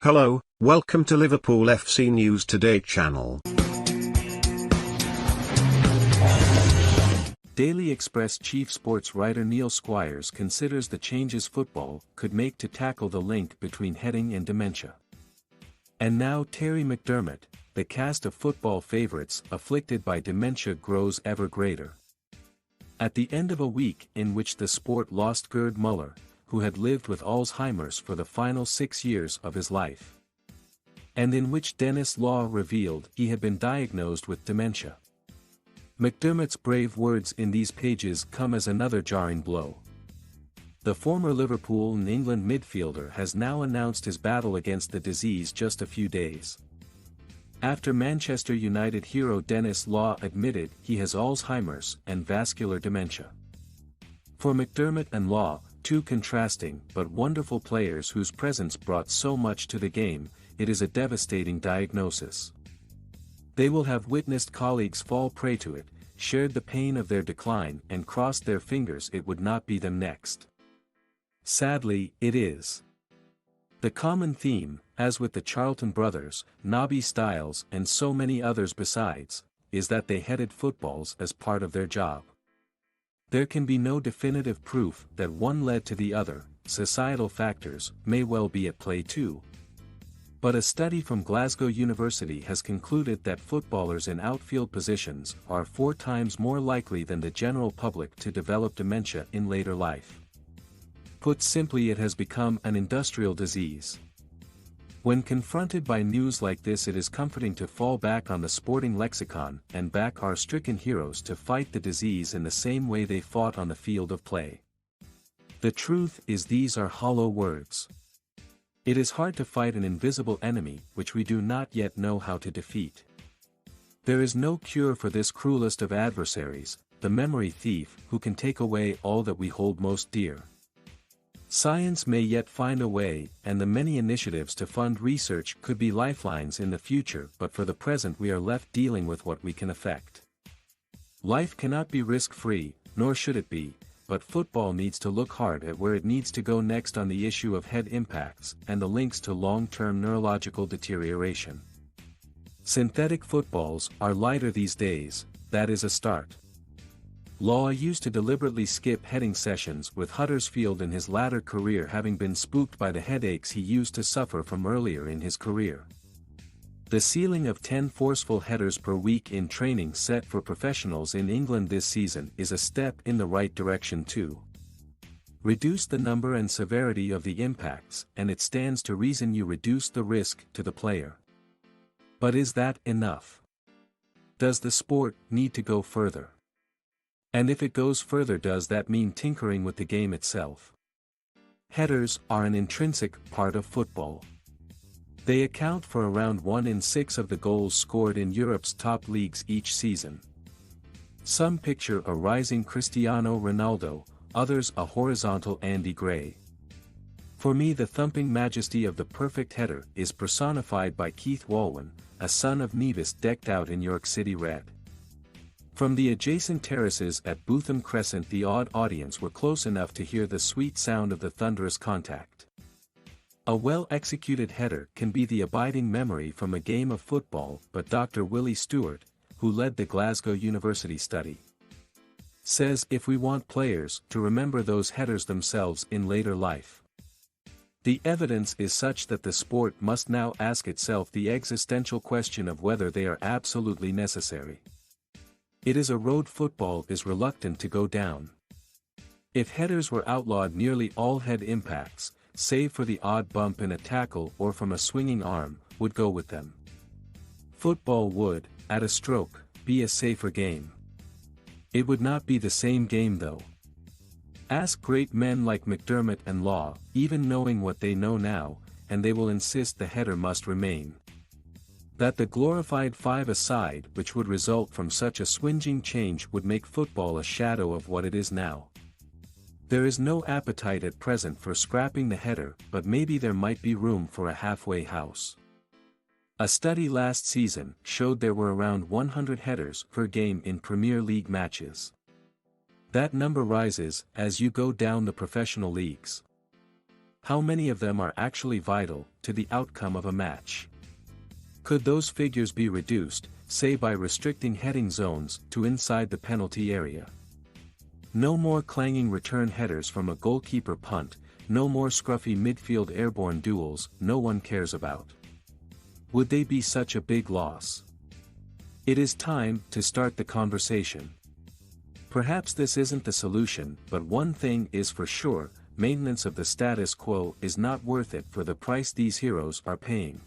Hello, welcome to Liverpool FC News Today channel. Daily Express chief sports writer Neil Squires considers the changes football could make to tackle the link between heading and dementia. And now Terry McDermott, the cast of football favourites afflicted by dementia grows ever greater. At the end of a week in which the sport lost Gerd Mulle, who had lived with Alzheimer's for the final 6 years of his life. And in which Denis revealed he had been diagnosed with dementia. McDermott's brave words in these pages come as another jarring blow. The former Liverpool and England midfielder has now announced his battle against the disease just a few days after Manchester United hero Denis admitted he has Alzheimer's and vascular dementia. For McDermott and two contrasting but wonderful players whose presence brought so much to the game, it is a devastating diagnosis. They will have witnessed colleagues fall prey to it, shared the pain of their decline and crossed their fingers it would not be them next. Sadly, it is. The common theme, as with the Charlton brothers, Nobby Stiles and so many others besides, is that they headed footballs as part of their job. There can be no definitive proof that one led to the other, societal factors may well be at play too. But a study from Glasgow University has concluded that footballers in outfield positions are 4 times more likely than the general public to develop dementia in later life. Put simply, it has become an industrial disease. When confronted by news like this, it is comforting to fall back on the sporting lexicon and back our stricken heroes to fight the disease in the same way they fought on the field of play. The truth is, these are hollow words. It is hard to fight an invisible enemy which we do not yet know how to defeat. There is no cure for this cruelest of adversaries, the memory thief who can take away all that we hold most dear. Science may yet find a way, and the many initiatives to fund research could be lifelines in the future, but for the present we are left dealing with what we can affect. Life cannot be risk-free, nor should it be, but football needs to look hard at where it needs to go next on the issue of head impacts and the links to long-term neurological deterioration. Synthetic footballs are lighter these days, that is a start. Used to deliberately skip heading sessions with Huddersfield in his latter career, having been spooked by the headaches he used to suffer from earlier in his career. The ceiling of 10 forceful headers per week in training set for professionals in England this season is a step in the right direction too. Reduce the number and severity of the impacts and it stands to reason you reduce the risk to the player. But is that enough? Does the sport need to go further? And if it goes further, does that mean tinkering with the game itself? Headers are an intrinsic part of football. They account for around 1 in 6 of the goals scored in Europe's top leagues each season. Some picture a rising Cristiano Ronaldo, others a horizontal Andy Gray. For me, the thumping majesty of the perfect header is personified by Keith Walwyn, a son of Nevis decked out in York City red. From the adjacent terraces at Bootham Crescent, the awed audience were close enough to hear the sweet sound of the thunderous contact. A well-executed header can be the abiding memory from a game of football, but Dr. Willie Stewart, who led the Glasgow University study, says if we want players to remember those headers themselves in later life, the evidence is such that the sport must now ask itself the existential question of whether they are absolutely necessary. It is a road football is reluctant to go down. If headers were outlawed, nearly all head impacts, save for the odd bump in a tackle or from a swinging arm, would go with them. Football would, at a stroke, be a safer game. It would not be the same game though. Ask great men like McDermott and even knowing what they know now, and they will insist the header must remain. That the glorified 5-a-side which would result from such a swinging change would make football a shadow of what it is now. There is no appetite at present for scrapping the header, but maybe there might be room for a halfway house. A study last season showed there were around 100 headers per game in Premier League matches. That number rises as you go down the professional leagues. How many of them are actually vital to the outcome of a match? Could those figures be reduced, say by restricting heading zones to inside the penalty area? No more clanging return headers from a goalkeeper punt, no more scruffy midfield airborne duels no one cares about. Would they be such a big loss? It is time to start the conversation. Perhaps this isn't the solution, but one thing is for sure, maintenance of the status quo is not worth it for the price these heroes are paying.